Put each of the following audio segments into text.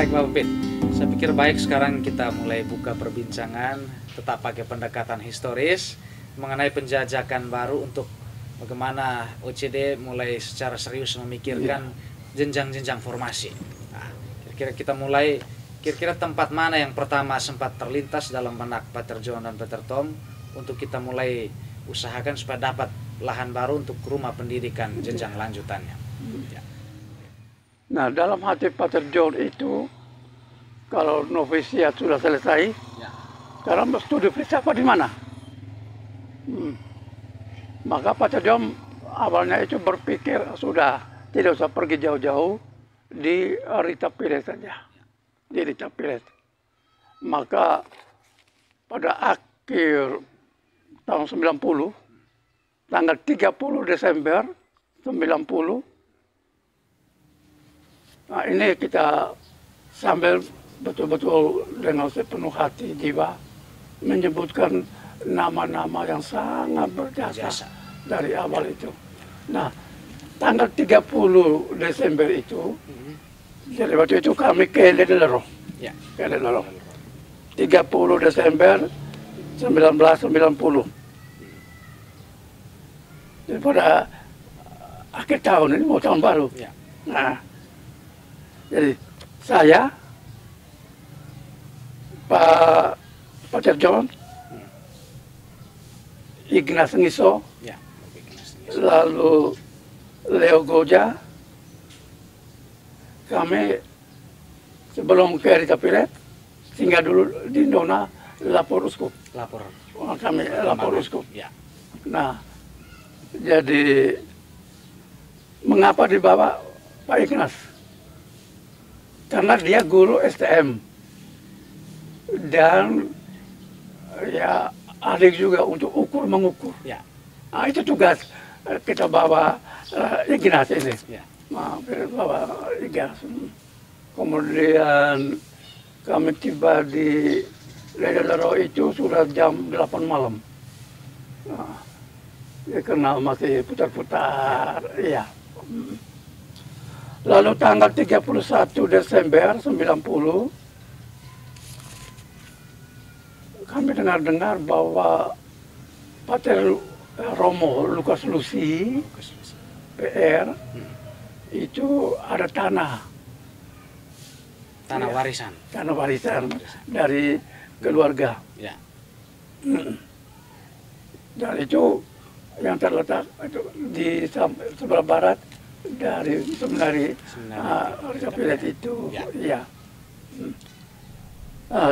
Baik Pak Pupit, saya pikir baik sekarang kita mulai buka perbincangan tetap pakai pendekatan historis mengenai penjajakan baru untuk bagaimana OCD mulai secara serius memikirkan jenjang-jenjang formasi. Nah, kira-kira kita mulai, kira-kira tempat mana yang pertama sempat terlintas dalam benak Pater John dan Pater Tom untuk kita mulai usahakan supaya dapat lahan baru untuk rumah pendidikan jenjang lanjutannya. Ya. Nah, dalam hati Pater John itu, kalau novisiat sudah selesai, sekarang studi filsafat di mana? Maka Pater John awalnya itu berpikir sudah tidak usah pergi jauh-jauh, di Rita Pires saja, di Rita Pires. Maka pada akhir tahun 90, tanggal 30 Desember 90, nah ini kita sambil betul-betul dengan sepenuh hati jiwa menyebutkan nama-nama yang sangat berjasa dari awal itu. Nah, tanggal 30 Desember itu, jadi waktu itu kami ke Ledellero. Ya. Ke Ledellero. 30 Desember 1990. Jadi pada akhir tahun ini mau tahun baru. Ya. Nah, jadi saya, Pak Pater John, Ignas Ngiso, Ya. lalu Leo Goja, kami sebelum ke Rita Pires, singgah dulu di Nona lapor uskup. Lapor. Kami lapor uskup. Ya. Nah, jadi mengapa dibawa Pak Ignas? Karena dia guru STM dan ya ahli juga untuk ukur mengukur. Ya. Nah, itu tugas kita bawa Ignas ini. Ya. Nah, bawa Ignas. Kemudian kami tiba di Ledellero itu sudah jam 8 malam. Nah, ya, karena masih putar-putar, ya. Lalu tanggal 31 Desember 90, kami dengar-dengar bahwa Pater Romo Lukas Lucy, PR, itu ada tanah warisan. Tanah warisan dari keluarga. Ya. Dan itu yang terletak itu di sebelah barat dari seminari Rita Pires itu. Ya. Ya.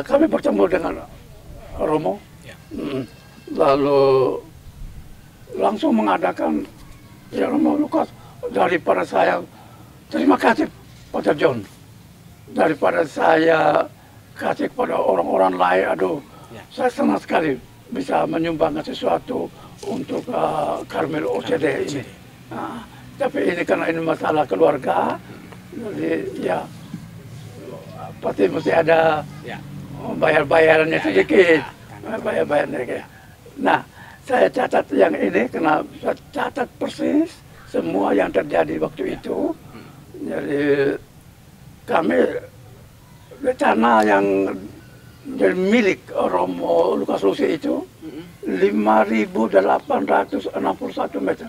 Kami bertemu dengan Romo. Ya. Lalu langsung mengadakan, ya Romo Lukas, daripada saya, terima kasih Pater John, daripada saya kasih kepada orang-orang lain, aduh, Ya. saya senang sekali bisa menyumbangkan sesuatu untuk Karmel OCD ini. Nah, tapi ini karena ini masalah keluarga, jadi ya pasti mesti ada bayar-bayarannya sedikit. Bayar-bayarannya sedikit. Nah, saya catat yang ini karena saya catat persis semua yang terjadi waktu itu. Jadi kami tanah yang jadi milik Romo Lukas Lucy itu 5.861 meter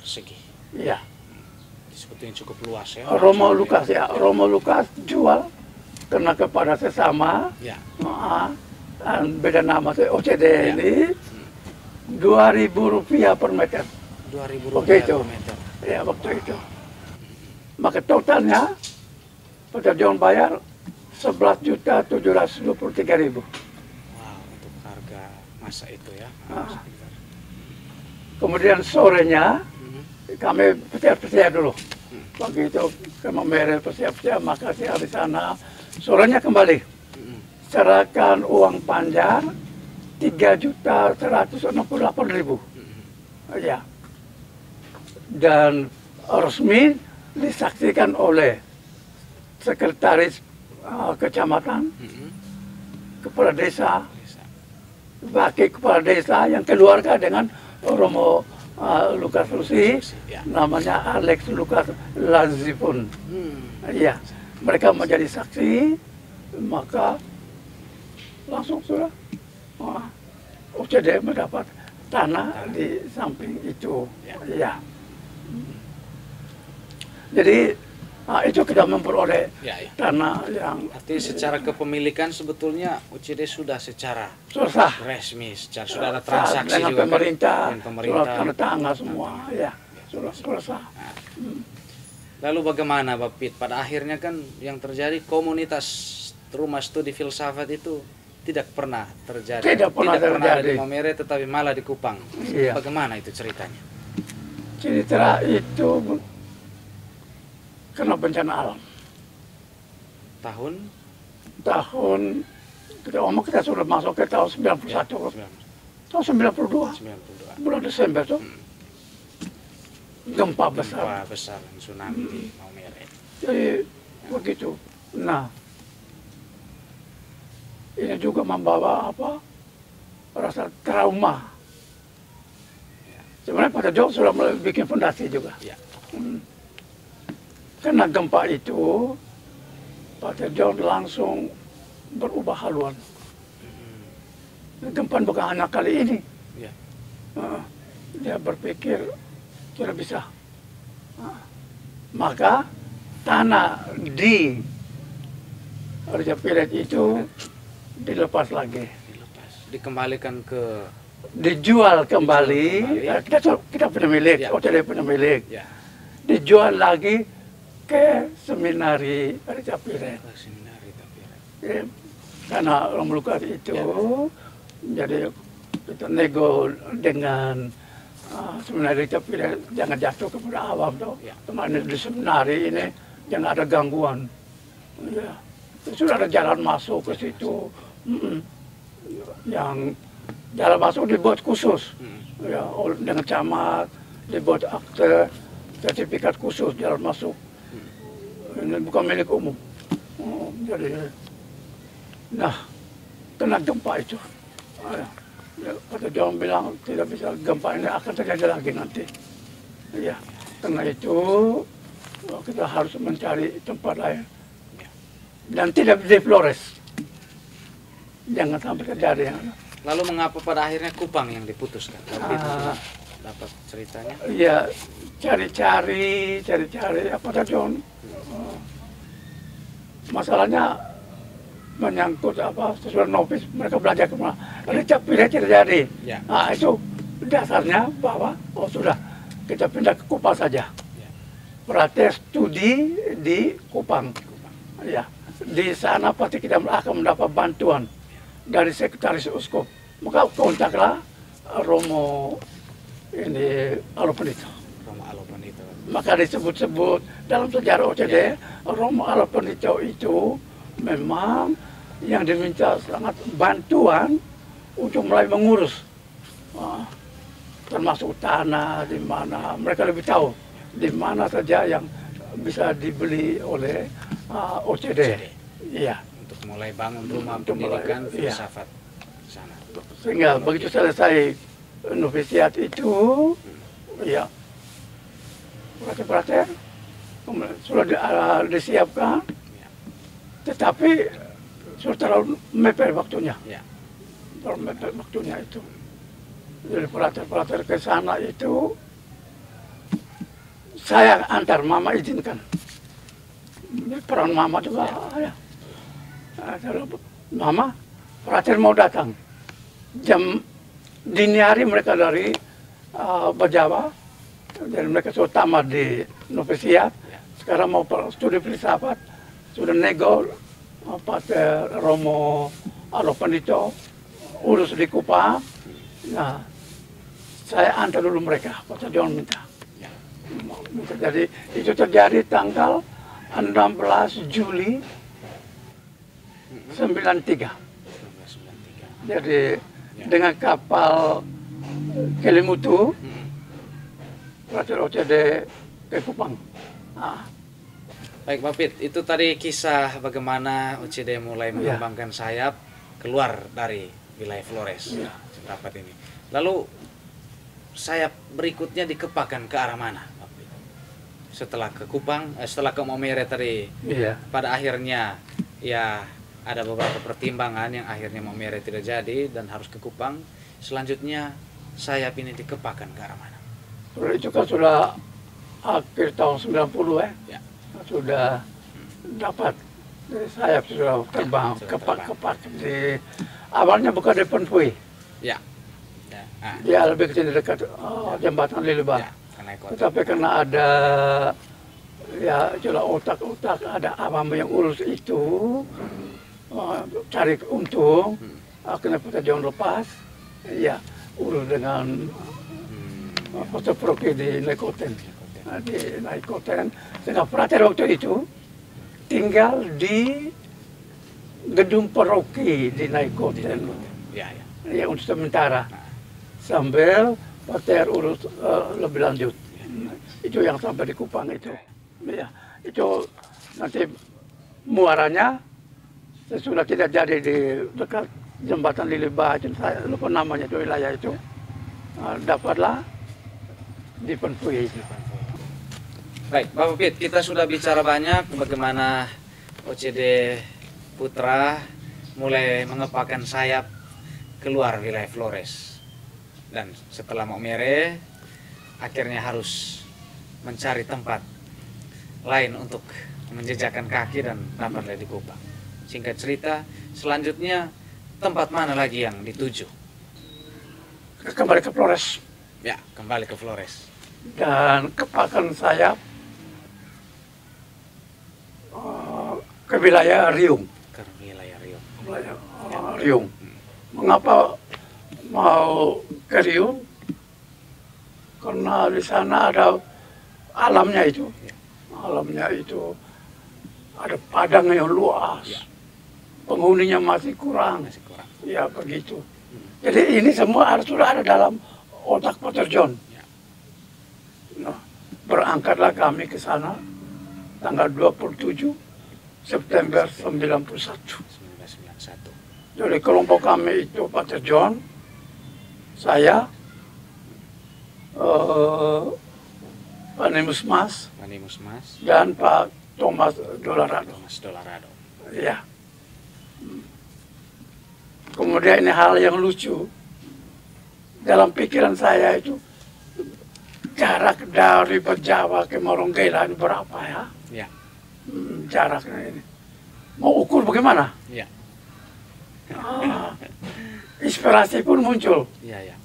Persegi. Iya. Sebetulnya cukup luas ya. Romo Lukas ya, Romo Lukas jual karena kepada sesama, Ya. dan beda nama OCD ini, Rp2.000 per meter. Rp2.000 Waktu itu. per meter. Ya, waktu itu. Maka totalnya Pater John bayar 11.723.000. Wow, untuk harga masa itu ya. Kemudian sorenya kami persiap-persiap dulu. Begitu kami beres persiap-persiap, maka saya di sana. Sorenya kembali. Serahkan uang panjar 3.168.000. Ya. Dan resmi disaksikan oleh sekretaris kecamatan, kepala desa, wakil kepala desa yang keluarga dengan Romo Lukas Lucy, namanya Alex Lukas Lazifun. Iya. mereka menjadi saksi, maka langsung sudah OCD mendapat tanah di samping itu. Ya. Jadi itu kita memperoleh tanah yang artinya secara kepemilikan sebetulnya OCD sudah secara sah resmi, sudah ada transaksi dengan juga pemerintah, dengan pemerintah. surat tanda tangan semua, ya sudah sah. Lalu bagaimana Pak Pit? Pada akhirnya kan yang terjadi komunitas rumah studi filsafat itu tidak pernah terjadi. Tidak pernah ada terjadi. di Maumere tetapi malah di Kupang. Iya. Bagaimana itu ceritanya? Cerita itu kena bencana alam. Tahun kita sudah masuk ke tahun 91, tahun 92, 92. bulan Desember tuh. Gempa besar. Gempa besar, tsunami di Maumere. Jadi begitu. Nah, ini juga membawa rasa trauma. Sebenarnya Pak Tejo sudah mulai bikin fondasi juga. Ya. Karena gempa itu, Pak Tejo langsung berubah haluan. Gempa bukan hanya kali ini. Ya. Dia berpikir tidak bisa. Maka tanah di Raja Piret itu dilepas lagi. Dikembalikan ke Dijual kembali. Kita punya milik, OCD punya milik. Ya. Dijual lagi ke seminari Raja Piret. Karena orang Lukas itu, jadi kita nego dengan seminari Raja Piret, jangan jatuh kepada awam tuh. Teman di seminari ini jangan ada gangguan. Ya. Sudah ada jalan masuk ke situ. Yang jalan masuk dibuat khusus, ya, dengan camat, dibuat akte, sertifikat khusus jalan masuk. Ini bukan milik umum. Jadi, nah, kena gempa itu. Kata John bilang tidak bisa, gempa ini akan terjadi lagi nanti. Ya, karena itu kita harus mencari tempat lain. Dan tidak di Flores. Jangan sampai terjadi. Lalu mengapa pada akhirnya Kupang yang diputuskan? Dapat ceritanya? Iya, cari-cari apa tadi John? Masalahnya menyangkut sesuai novis, mereka belajar kemana? Raja Piret terjadi. Ya. Nah, itu dasarnya bahwa sudah kita pindah ke Kupang saja. Ya. Prates studi di Kupang. Ya, di sana pasti kita akan mendapat bantuan dari sekretaris uskup. Maka kontaklah Romo ini Alopenito. Romo Alopenito. Maka disebut-sebut dalam sejarah OCD, Romo Alopenito itu memang yang diminta sangat bantuan untuk mulai mengurus, termasuk tanah di mana mereka lebih tahu di mana saja yang bisa dibeli oleh OCD. Iya. Untuk mulai bangun rumah pendidikan filsafat sana. Sehingga begitu selesai novisiat itu, ya, prater sudah disiapkan, tetapi sudah terlalu mepet waktunya. Ya. Terlalu mepet waktunya itu. Jadi prater ke sana itu, saya antar, mama izinkan. Peran mama juga ada. Mama, prater mau datang. Jam dini hari mereka dari Bajawa, dan mereka sudah tamat di novisiat. Sekarang mau studi filsafat, sudah nego Pater Romo Alopenito, urus di Kupang. Nah, saya antar dulu mereka, Pater John minta. Jadi itu terjadi tanggal 16 Juli 93. Jadi dengan kapal Kelimutu, Prater OCD ke Kupang. Baik Pak Pit, itu tadi kisah bagaimana OCD mulai mengembangkan sayap keluar dari wilayah Flores, tempat ini. Lalu sayap berikutnya dikepakkan ke arah mana, Pak Pit? setelah ke Kupang, setelah ke Maumere tadi, Iya. pada akhirnya ya ada beberapa pertimbangan yang akhirnya Maumere tidak jadi dan harus ke Kupang. Selanjutnya sayap ini dikepakan ke arah mana? Itu kan sudah akhir tahun 90 Ya. Sudah dapat. Jadi sayap sudah terbang, sudah kepak-kepak. Awalnya bukan di Penpui. Ya. Ya. Ah. Dia lebih ke sini dekat jembatan Lilibah. Ya. Karena kota. Tetapi karena ada ya itulah otak-otak, ada abang yang urus itu, cari untung, akhirnya Peterjon lepas, ya urus dengan Pastor Proki di Naikoten. Di Naikoten, sehingga Prater waktu itu tinggal di gedung paroki di Naikoten. Ya, ya. Ya untuk sementara, sambil Pater urus lebih lanjut. Itu yang sampai di Kupang itu. Ya, itu nanti muaranya sesudah tidak jadi di dekat jembatan Lilibah, saya lupa namanya itu wilayah itu. Dapatlah di Penpui itu. Baik, Bapak Pit, kita sudah bicara banyak bagaimana OCD Putra mulai mengepakkan sayap keluar wilayah Flores. Dan setelah Maumere, akhirnya harus mencari tempat lain untuk menjejakkan kaki dan dapatlah di Kupang. Singkat cerita, selanjutnya tempat mana lagi yang dituju? Kembali ke Flores. Ya, kembali ke Flores. Dan kepakan sayap ke wilayah Riung. Ke wilayah Riau. Wilayah Riung. Mengapa mau ke Riung? Karena di sana ada alamnya itu. Alamnya itu ada padang yang luas. Penghuninya masih kurang. Masih kurang. Ya begitu. Jadi ini semua harus sudah ada dalam otak Peterjon. Nah, berangkatlah kami ke sana tanggal 27 September 91. 1991. Jadi kelompok kami itu Peterjon, saya, Pak Nemus Mas, Manimus Mas, dan Pak Thomas Dolarado. Thomas Dolarado. Ya. Kemudian ini hal yang lucu. Dalam pikiran saya itu jarak dari Berjawa ke Maronggela ini berapa ya? Ya. Jaraknya ini. Mau ukur bagaimana? Ya. Inspirasi pun muncul. Ya, ya.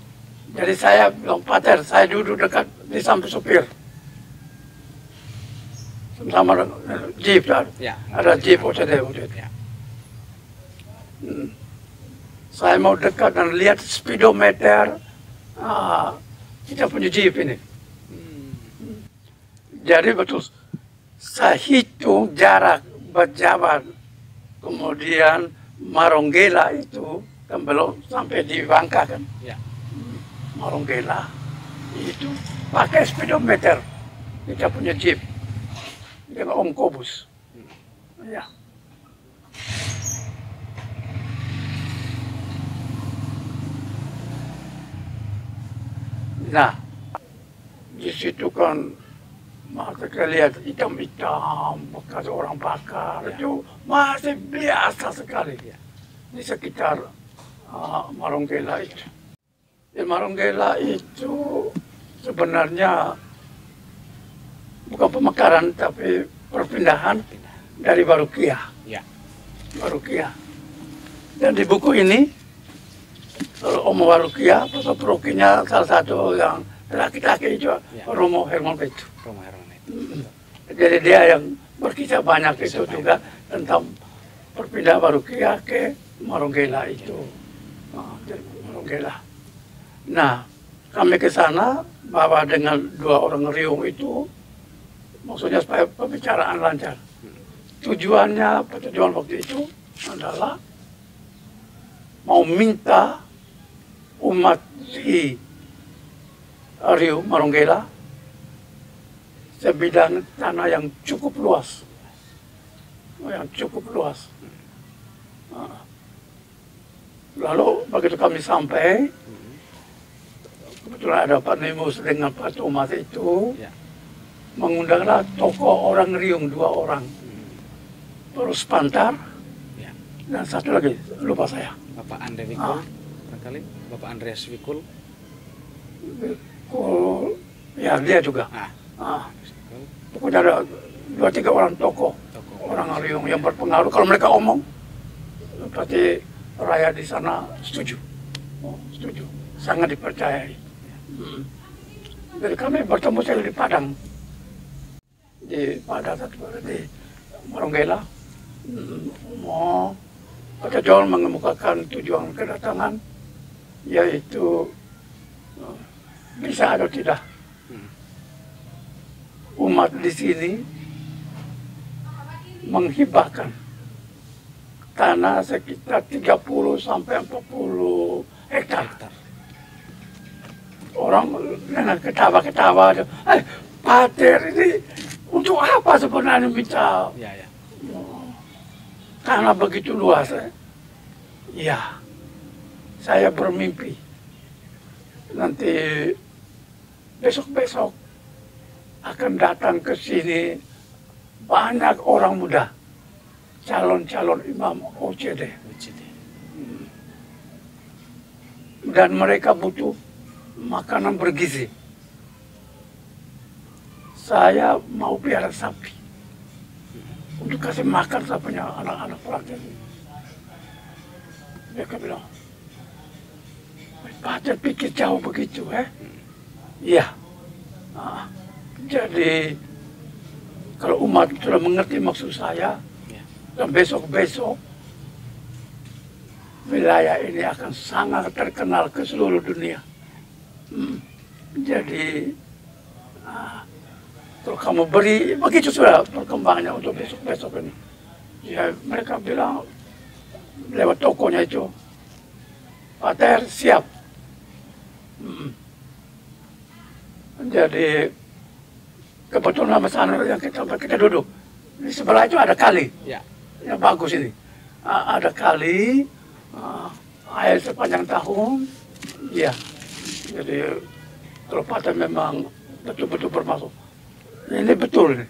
Jadi saya bilang, Pater, saya duduk dekat di samping supir. Sama jeep, Ya. ada jeep OCD waktu itu. Ya. Saya mau dekat dan lihat speedometer kita punya jeep ini. Jadi betul, saya hitung jarak Berjawa, kemudian Maronggela itu, kan belum sampai di Bangka kan. Ya. Maronggela itu pakai speedometer, kita punya jeep dengan Om Kobus. Ya. Nah, di situ kan kita lihat hitam-hitam bekas orang bakar itu masih biasa sekali di sekitar Maronggela itu. Di Maronggela itu sebenarnya bukan pemekaran tapi perpindahan dari Barukia. Ya. Barukia. Dan di buku ini Om Barukia, Pastor Prokinya salah satu yang laki-laki itu, Romo Herman itu. Romo Herman itu. Jadi dia yang berkisah banyak itu juga tentang perpindahan Barukia ke Maronggela itu. Maronggela. Nah, kami ke sana bawa dengan 2 orang Riung itu, maksudnya supaya pembicaraan lancar. Tujuannya waktu itu adalah mau minta umat di Riung, Maronggela, sebidang tanah yang cukup luas. Lalu begitu kami sampai, kebetulan ada Pak Nemus dengan Pak Thomas itu, mengundanglah tokoh orang Riung 2 orang. Terus Pantar, Ya. dan satu lagi, lupa saya. Bapak Andre Wikul, barangkali Bapak Andreas Wikul. Ya dia juga. Pokoknya ada 2-3 orang tokoh orang Riung yang berpengaruh. Kalau mereka omong, berarti rakyat di sana setuju. Setuju, sangat dipercayai. Jadi kami bertemu sekali di Padang, di Maronggela. Pak John mengemukakan tujuan kedatangan, yaitu bisa atau tidak umat di sini menghibahkan tanah sekitar 30 sampai 40 hektar. Orang dengan ketawa-ketawa, Pater ini untuk apa sebenarnya minta? Ya. Karena begitu luas. Ya, saya bermimpi nanti besok-besok akan datang ke sini banyak orang muda, calon-calon imam OCD. Dan mereka butuh makanan bergizi. Saya mau pelihara sapi untuk kasih makan sapinya anak-anak pelatihan. Mereka bilang, Pater pikir jauh begitu, Iya. Jadi kalau umat sudah mengerti maksud saya, dan besok-besok wilayah ini akan sangat terkenal ke seluruh dunia. Jadi kalau kamu beri, begitu sudah perkembangannya untuk besok-besok ini. Ya mereka bilang lewat tokonya itu, Pater siap. Jadi kebetulan nama sana yang kita duduk di sebelah itu ada kali, yang bagus ini. Ada kali, air sepanjang tahun, ya. Jadi kalau Pater memang betul-betul bermaksud, ini betul nih.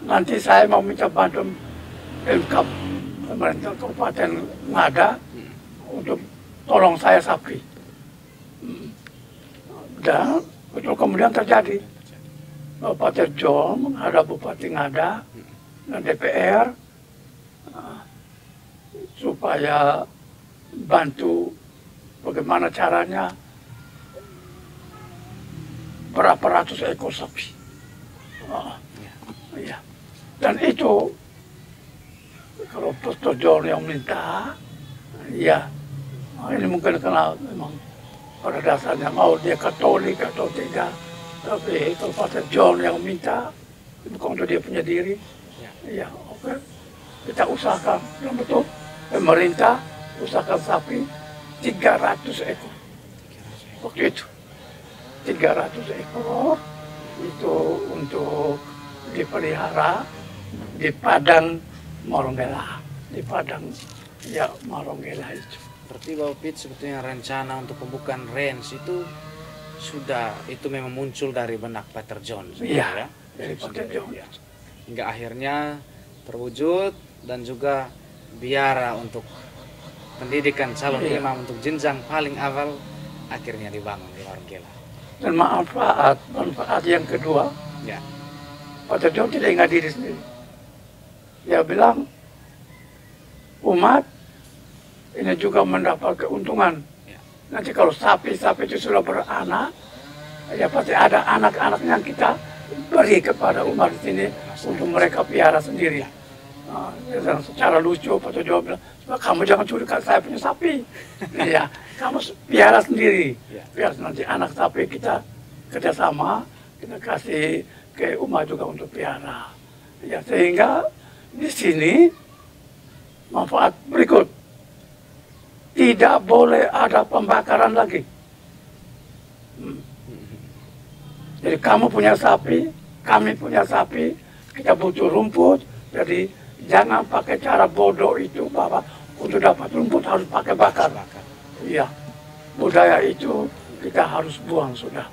Nanti saya mau minta bantuan Pemkab pemerintah Kabupaten Ngada untuk tolong saya sapi. Dan betul kemudian terjadi. Pater John menghadap Bupati Ngada dan DPR supaya bantu bagaimana caranya berapa ratus ekor sapi. Ya. Dan itu kalau Pastor John yang minta, ya ini mungkin karena memang pada dasarnya mau dia Katolik atau tidak, tapi kalau Pastor John yang minta, bukan untuk dia punya diri, ya oke. Kita usahakan, yang betul pemerintah usahakan sapi 300 ekor waktu itu. 300 ekor itu untuk dipelihara di Padang Maronggela, di Padang Maronggela itu. Berarti Bapak Pit sebetulnya rencana untuk pembukaan range itu memang muncul dari benak Pater John. Iya, dari Pater John. Hingga akhirnya terwujud dan juga biara untuk pendidikan calon imam untuk jenjang paling awal akhirnya dibangun di Maronggela. Dan manfaat yang kedua, Pater John tidak ingat diri sendiri. Dia bilang, umat ini juga mendapat keuntungan. Nanti kalau sapi-sapi itu sudah beranak, ya pasti ada anak-anak yang kita beri kepada umat di sini untuk mereka pelihara sendiri. Dan secara lucu Pater John bilang, kamu jangan curikan saya punya sapi. Ya, kamu pelihara sendiri. Biar nanti anak sapi kita kerjasama, kita kasih ke umat juga untuk pelihara. Ya, sehingga di sini manfaat berikut. Tidak boleh ada pembakaran lagi. Jadi kamu punya sapi, kami punya sapi, kita butuh rumput, jadi jangan pakai cara bodoh itu, Bapak. Untuk dapat rumput harus pakai bakar. Iya, budaya itu kita harus buang sudah.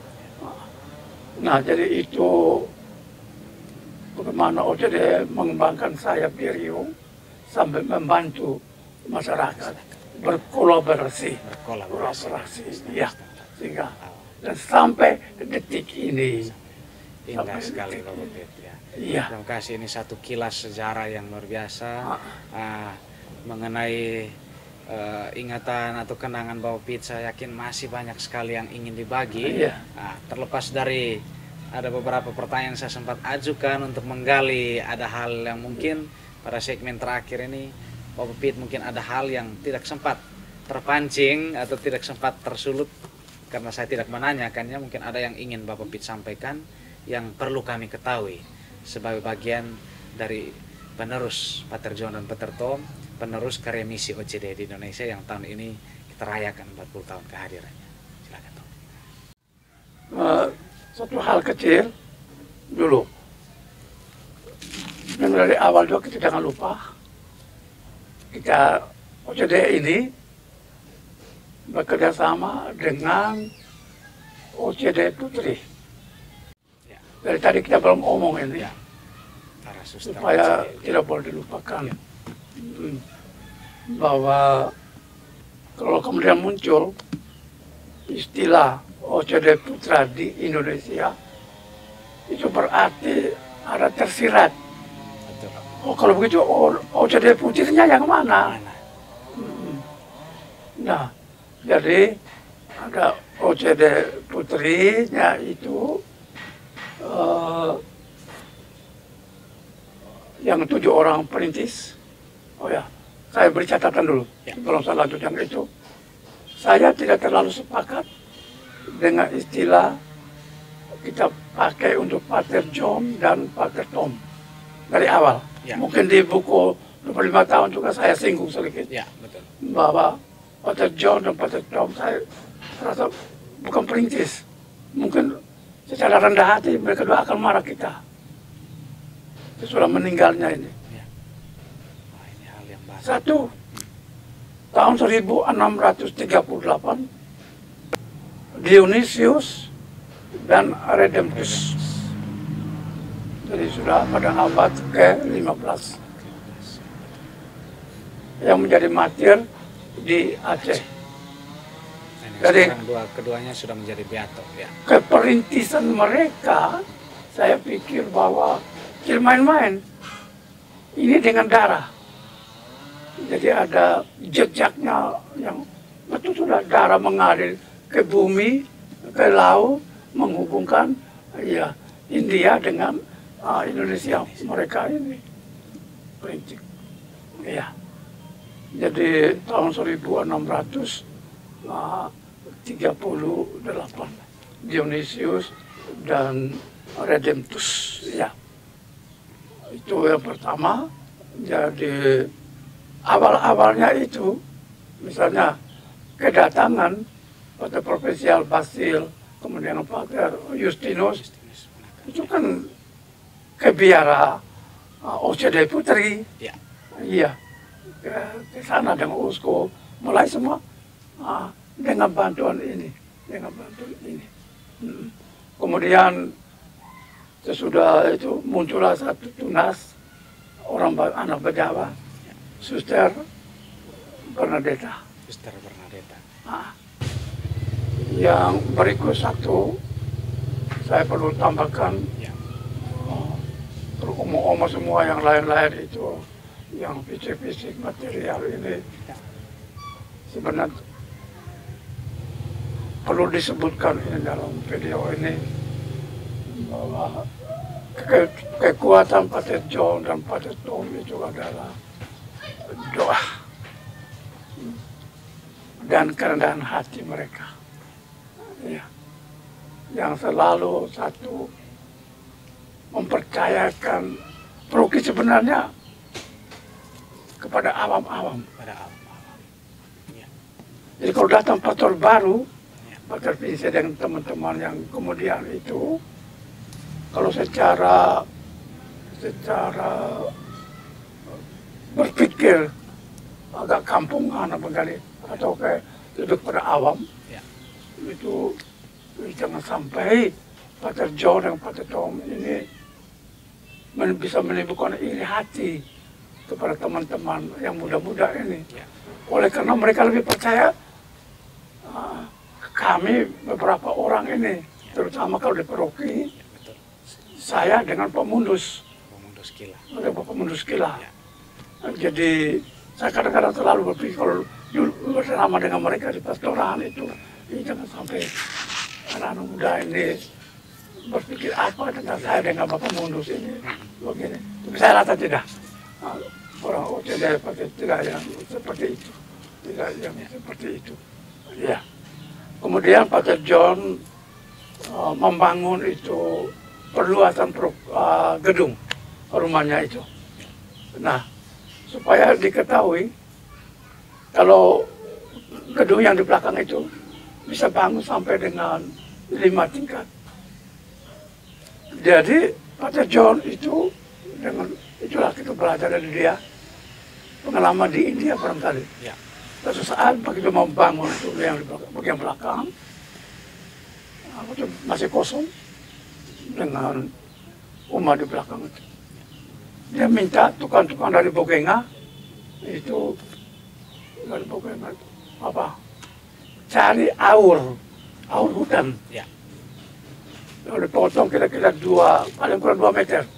Nah, jadi itu bagaimana OCD mengembangkan sayap Biriung sambil membantu masyarakat berkolaborasi, ya, sehingga dan sampai detik ini. Indah sekali Pak Bupit ya. Iya. Terima kasih, ini satu kilas sejarah yang luar biasa mengenai ingatan atau kenangan Bapak Pit. Saya yakin masih banyak sekali yang ingin dibagi. Iya. Terlepas dari ada beberapa pertanyaan saya sempat ajukan untuk menggali, ada hal yang mungkin pada segmen terakhir ini Bapak Pit mungkin ada hal yang tidak sempat terpancing atau tidak sempat tersulut karena saya tidak menanyakannya. Mungkin ada yang ingin Bapak Pit sampaikan yang perlu kami ketahui sebagai bagian dari penerus Pater John dan Pater Tom, penerus karya misi OCD di Indonesia yang tahun ini kita rayakan 40 tahun kehadirannya. Silakan Tom. Satu hal kecil dulu, dan dari awal juga kita jangan lupa, kita OCD ini bekerja sama dengan OCD Putri. Dari tadi kita belum omong ini, supaya tidak boleh dilupakan, bahwa kalau kemudian muncul istilah OCD Putra di Indonesia, itu berarti ada tersirat. Oh, kalau begitu OCD Putrinya yang mana? Nah, jadi ada OCD Putrinya itu yang 7 orang perintis. Oh ya, saya beri catatan dulu sebelum saya lanjut yang itu. Saya tidak terlalu sepakat dengan istilah kita pakai untuk Pater John dan Pater Tom dari awal. Mungkin di buku 25 tahun juga saya singgung sedikit, betul, bahwa Pater John dan Pater Tom saya rasa bukan perintis. Mungkin secara rendah hati mereka juga akan marah kita. Sudah meninggalnya ini. Ini hal yang baru. Satu, tahun 1638, Dionysius dan Redemptus. Jadi sudah pada abad ke-15. Yang menjadi martir di Aceh. Jadi keduanya sudah menjadi beato. Keperintisan mereka, saya pikir bahwa tidak main-main. Ini dengan darah. Jadi ada jejaknya yang betul sudah darah mengalir ke bumi, ke laut, menghubungkan India dengan Indonesia mereka ini. Perintik. Jadi tahun 1638 Dionysius dan Redemptus, itu yang pertama. Jadi awal-awalnya itu, misalnya kedatangan Pater Provinsial Basil, kemudian Pater Justinus, itu kan ke biara OCD Putri, ke sana dengan uskup, mulai semua dengan bantuan ini. Kemudian sesudah itu muncullah satu tunas orang anak Bejawa, Suster Bernadetta. Yang berikut satu, saya perlu tambahkan, omong-omong semua yang lain-lain itu, yang fisik-fisik material ini, sebenarnya perlu disebutkan ini dalam video ini, bahwa kekuatan Pater John dan Pater Tom itu adalah doa dan kerendahan hati mereka, yang selalu satu mempercayakan Proki sebenarnya kepada awam-awam. Jadi kalau datang pastor baru, Pater Vincent dengan teman-teman yang kemudian itu, kalau secara berpikir agak kampungan atau kayak lebih pada awam, itu jangan sampai Pater John dan Pater Tom ini bisa menimbulkan iri hati kepada teman-teman yang muda-muda ini. Ya. Oleh karena mereka lebih percaya kami beberapa orang ini, terutama kalau di paroki, Ya, betul. saya dengan Pak Mundus. Pemundus Kila. Ada Bapak Mundus Kila. Ya. Jadi saya kadang-kadang selalu berpikir kalau dulu bersama dengan mereka di pastoran itu, jangan sampai anak-anak muda ini berpikir apa tentang saya dengan Bapak Mundus ini. Begini. Tapi saya rasa tidak. Orang OCD tidak yang seperti itu. Tidak yang seperti itu. Ya. Kemudian Pater John membangun itu perluasan gedung rumahnya itu. Nah, supaya diketahui kalau gedung yang di belakang itu bisa bangun sampai dengan 5 tingkat. Jadi Pater John itu dengan itulah kita belajar dari dia pengalaman di India barangkali. Ya. Suatu saat begitu mau bangun itu yang di bagian belakang, itu masih kosong dengan umat di belakang itu. Dia minta tukang-tukang dari Bogenga itu dari Bogenga itu apa? Cari aur hutan. Ya. Lalu dipotong kira-kira paling kurang 2 meter. 2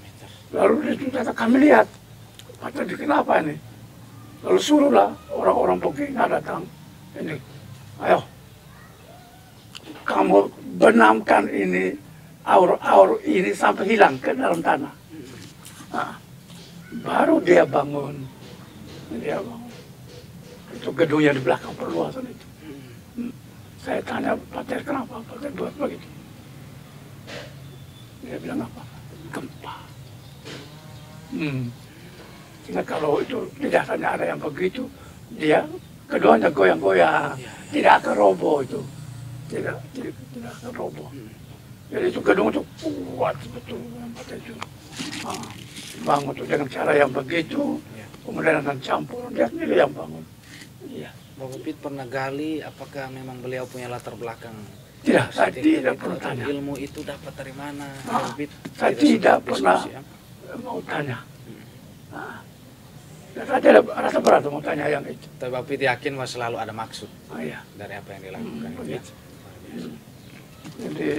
meter. Lalu itu kami lihat, Pater kenapa ini? Lalu suruhlah orang-orang Bogenga datang. Ini, ayo, kamu benamkan ini, aur ini sampai hilang ke dalam tanah. Nah, baru dia bangun. Dia bangun. Itu gedung yang di belakang perluasan itu. Saya tanya, Pater kenapa? Pater buat begitu. Dia bilang apa? Gempa. Sehingga kalau itu tidak hanya ada yang begitu, dia keduanya goyang-goyang, tidak akan roboh itu, tidak akan roboh. Jadi itu gedung itu kuat betul, itu bangun itu dengan cara yang begitu, kemudian dengan campur dia sendiri yang bangun. Iya. Bapak Pit pernah gali apakah memang beliau punya latar belakang? Tidak, saya tidak pernah tanya. Ilmu itu dapat dari mana? Saya tidak pernah mau tanya. Saya tidak rasa berat mau tanya yang itu. Tapi Bapak Pit yakin bahwa selalu ada maksud Iya. dari apa yang dilakukan. Begitu. Jadi,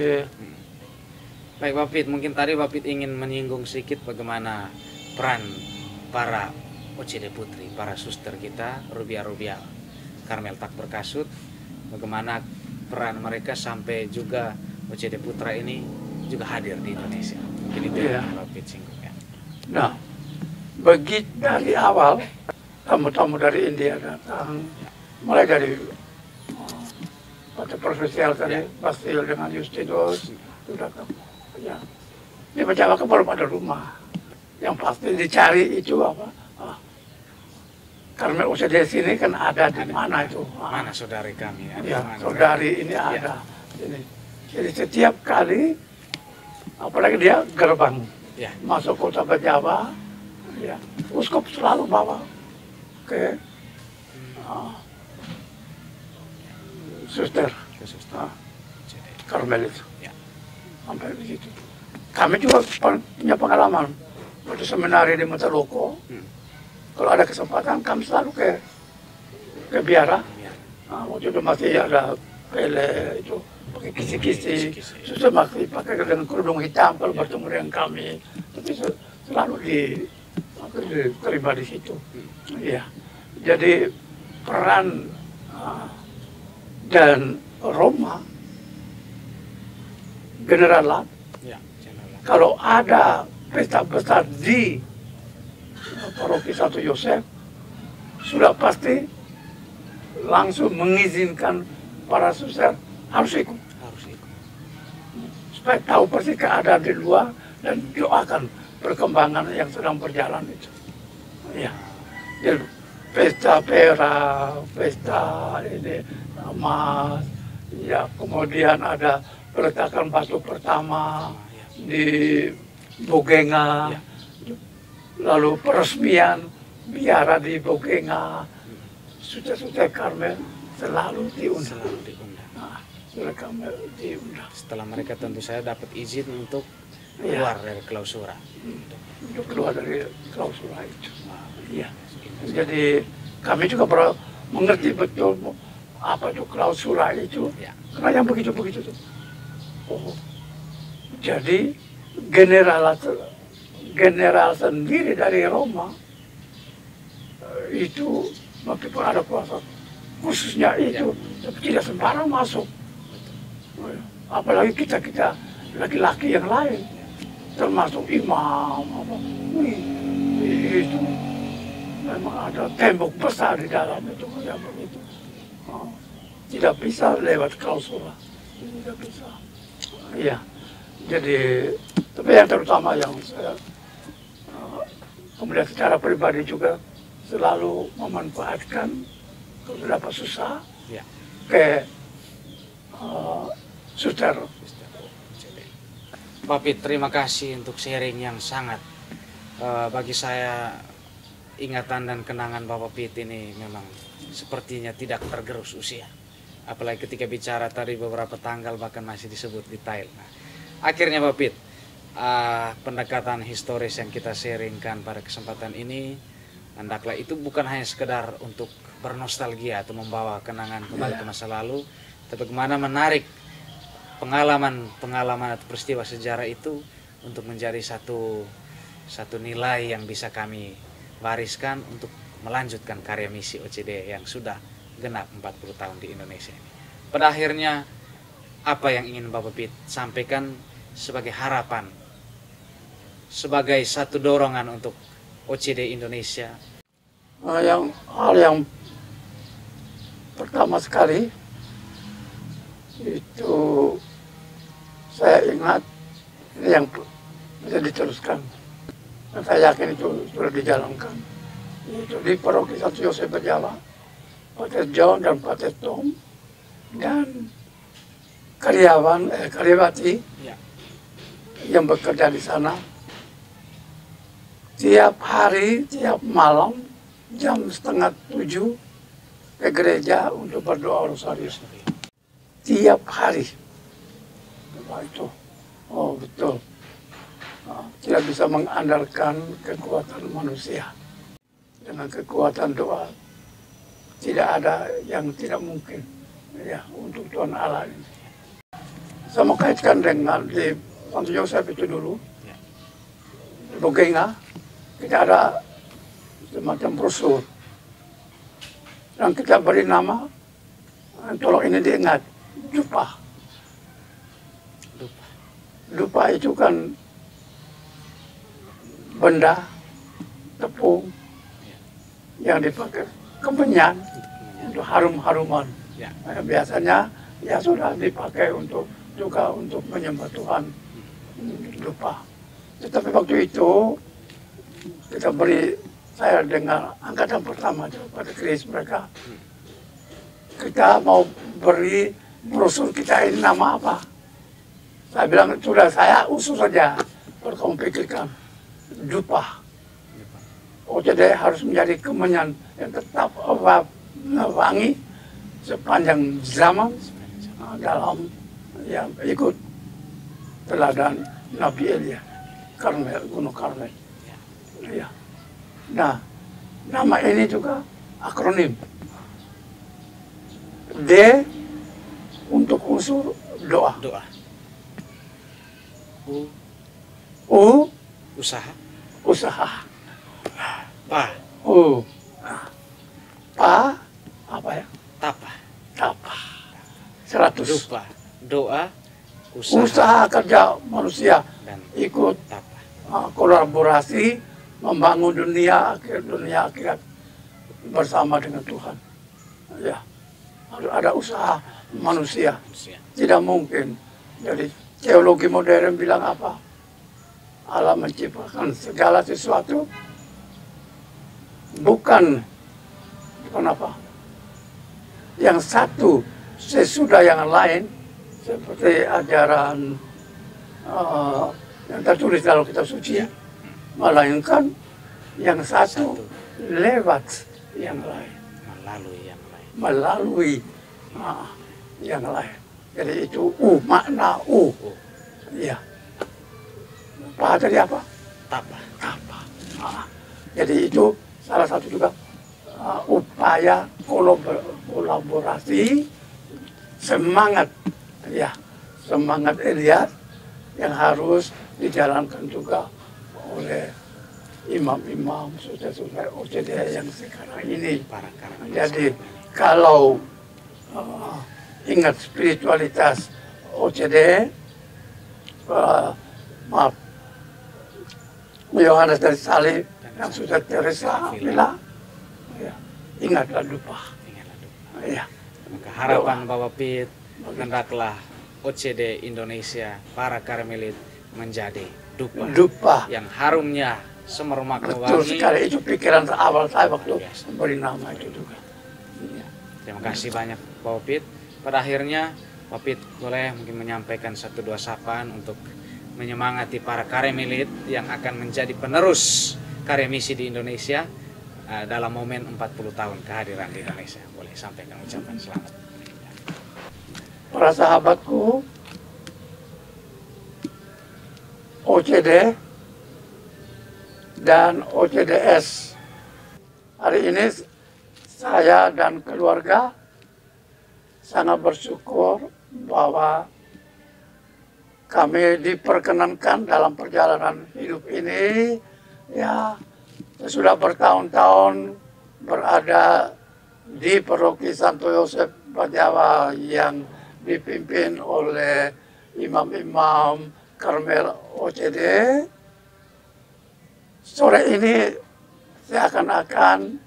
Baik Bapak Pit, mungkin tadi Bapak Pit ingin menyinggung sedikit bagaimana peran para OCD Putri, para suster kita, Rubia Karmel Tak Berkasut, bagaimana peran mereka sampai juga OCD Putra ini juga hadir di Indonesia. Mungkin itu yang Bapak Pit singgung ya. Nah, begitu dari awal tamu-tamu dari India datang, mulai dari Pater Provincial tadi, Bastil dengan Justinus itu datang. Ya, di Jawa kan belum ada rumah. Yang pasti dicari itu apa? Karmel OCD sini kan ada di mana itu? Mana saudari kami? Ya, saudari ini ada. Jadi setiap kali, apalagi dia gerbang masuk kota Jawa, ya, uskup selalu bawa ke suster Karmel itu. Sampai begitu. Kami juga punya pengalaman waktu seminari di Mataloko. Kalau ada kesempatan kami selalu ke biara. Waktu itu masih ada pele itu pakai kisi-kisi. Suster masih pakai dengan kerudung hitam kalau bertemu dengan kami. Tapi selalu diterima di situ. Iya. Jadi peran dan Roma General kalau ada pesta besar di paroki Santo Yosef, sudah pasti langsung mengizinkan para suster harus ikut. Supaya tahu persis keadaan di luar dan doakan perkembangan yang sedang berjalan itu. Ya, jadi pesta perak, pesta ini emas, ya kemudian ada peletakan batu pertama di Bogenga, lalu peresmian biara di Bogenga, suster-suster Karmel selalu diundang. Nah, mereka diundang. Setelah mereka tentu saya dapat izin untuk Iya. keluar dari klausura. Untuk keluar dari klausura itu. Iya. Jadi kami juga baru mengerti betul apa itu klausura itu. Ya. Karena yang begitu-begitu tuh. Oh, jadi general sendiri dari Roma itu meskipun ada kuasa khususnya itu, tapi tidak sembarang masuk. Apalagi kita laki-laki yang lain, termasuk imam, itu memang ada tembok besar di dalam itu kayak begitu. Tidak bisa lewat klausura, tidak bisa. Iya, jadi tapi yang terutama yang saya kemudian secara pribadi juga selalu memanfaatkan kalau dapat susah Ya. ke suster. Pak Pit, terima kasih untuk sharing yang sangat bagi saya ingatan dan kenangan Bapak Pit ini memang sepertinya tidak tergerus usia. Apalagi ketika bicara tadi beberapa tanggal bahkan masih disebut detail. Nah, akhirnya Bapak Pit, pendekatan historis yang kita sharingkan pada kesempatan ini, hendaklah itu bukan hanya sekedar untuk bernostalgia atau membawa kenangan kembali ke masa lalu, tapi bagaimana menarik pengalaman atau peristiwa sejarah itu untuk menjadi satu nilai yang bisa kami wariskan untuk melanjutkan karya misi OCD yang sudah genap 40 tahun di Indonesia ini. Pada akhirnya, apa yang ingin Bapak Pit sampaikan sebagai harapan, sebagai satu dorongan untuk OCD Indonesia? Hal yang pertama sekali itu saya ingat ini yang bisa diteruskan dan saya yakin itu sudah dijalankan, itu di paroki Santo Yosef Berjala, Pater John dan Pater Tom dan karyawati yang bekerja di sana tiap hari, tiap malam jam 6:30 ke gereja untuk berdoa rosarius. Tiap hari. Nah, itu, oh betul. Tidak bisa mengandalkan kekuatan manusia. Dengan kekuatan doa, tidak ada yang tidak mungkin ya untuk Tuhan Allah ini. Saya mau kaitkan dengan di Santo Yosef itu dulu. Di Bogenga, kita ada semacam brosur. Dan kita beri nama, tolong ini diingat, dupa. Dupa itu kan benda, tepung yang dipakai kemenyan untuk harum-haruman. Ya. Biasanya ya sudah dipakai juga untuk menyembah Tuhan, dupa. Tetapi waktu itu kita beri, saya dengar angkatan pertama pada keris mereka, kita mau beri brosur kita ini nama apa? Saya bilang, sudah saya usul saja, kalau kamu pikirkan, dupa. OCD harus menjadi kemenyan yang tetap wangi sepanjang zaman dalam yang ikut teladan Nabi Elia, Gunung Karmel. Ya. Nah, nama ini juga akronim. D untuk unsur doa. U Usaha. Pa apa ya? Tapa. 100. Dupa. Doa. Usaha kerja manusia dan ikut tapa. Kolaborasi membangun dunia akhirat bersama dengan Tuhan. Ya, harus ada usaha manusia. Tidak mungkin. Jadi teologi modern bilang apa? Allah menciptakan segala sesuatu bukan apa? Yang satu sesudah yang lain, seperti ajaran yang tertulis dalam kitab suci, melainkan yang satu lewat yang lain, melalui yang lain. Jadi itu U, makna U. Iya. Pa tadi apa? Tapa. Tapa. Jadi itu salah satu juga upaya kolaborasi, semangat, ya, semangat Elias yang harus dijalankan juga oleh imam-imam saudara-saudara OCD yang sekarang ini. Jadi kalau ingat spiritualitas OCD, maaf, Yohanes dari Salib yang sudah Teresa bilang, ya, ingatlah dupa. Ya. Maka harapan Bapak Pit, hendaklah OCD Indonesia, para Karmelit menjadi dupa yang harumnya semerbak Betul wangi. sekali, itu pikiran awal saya waktu beri nama itu juga. Ya. Terima kasih banyak Bapak Pit. Pada akhirnya Bapak Pit boleh mungkin menyampaikan 1-2 sapaan untuk menyemangati para Karmelit yang akan menjadi penerus karya misi di Indonesia dalam momen 40 tahun kehadiran di Indonesia. Boleh sampaikan ucapan selamat. Para sahabatku, OCD dan OCDS, hari ini saya dan keluarga sangat bersyukur bahwa kami diperkenankan dalam perjalanan hidup ini, ya, sudah bertahun-tahun berada di Paroki Santo Yosef Bajawa yang dipimpin oleh imam-imam Karmel OCD. Sore ini seakan-akan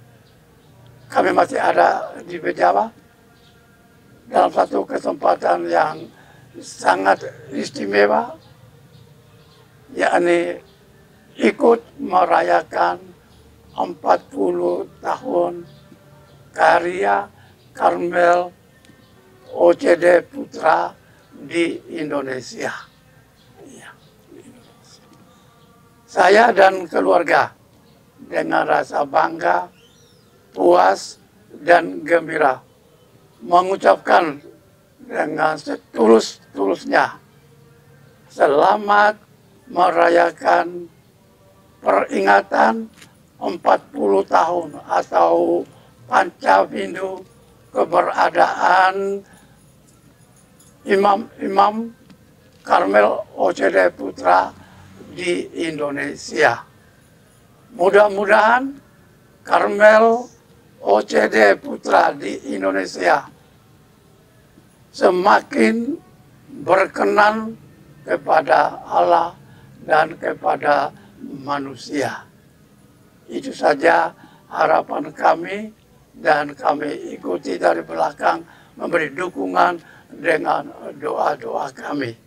kami masih ada di Bajawa dalam satu kesempatan yang sangat istimewa, yakni ikut merayakan 40 tahun karya Karmel OCD Putra di Indonesia. Ya, di Indonesia. Saya dan keluarga dengan rasa bangga, puas, dan gembira mengucapkan dengan setulus-tulusnya selamat merayakan peringatan 40 tahun atau Pancabindu keberadaan imam-imam Karmel OCD Putra di Indonesia. Mudah-mudahan Karmel OCD Putra di Indonesia semakin berkenan kepada Allah dan kepada manusia. Itu saja harapan kami, dan kami ikuti dari belakang memberi dukungan dengan doa-doa kami.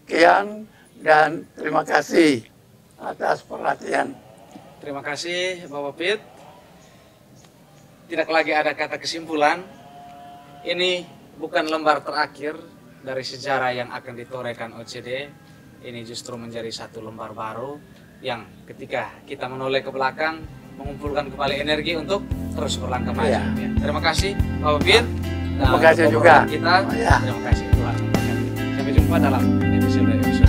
Sekian dan terima kasih atas perhatian. Terima kasih Bapak Pit. Tidak lagi ada kata kesimpulan. Ini bukan lembar terakhir dari sejarah yang akan ditorehkan OCD. Ini justru menjadi satu lembar baru yang ketika kita menoleh ke belakang mengumpulkan kembali energi untuk terus berlangkah maju. Ya. Ya. Terima kasih Bapak Pit. Terima kasih juga. Kita. Ya. Terima kasih Tuhan. Sampai jumpa dalam episode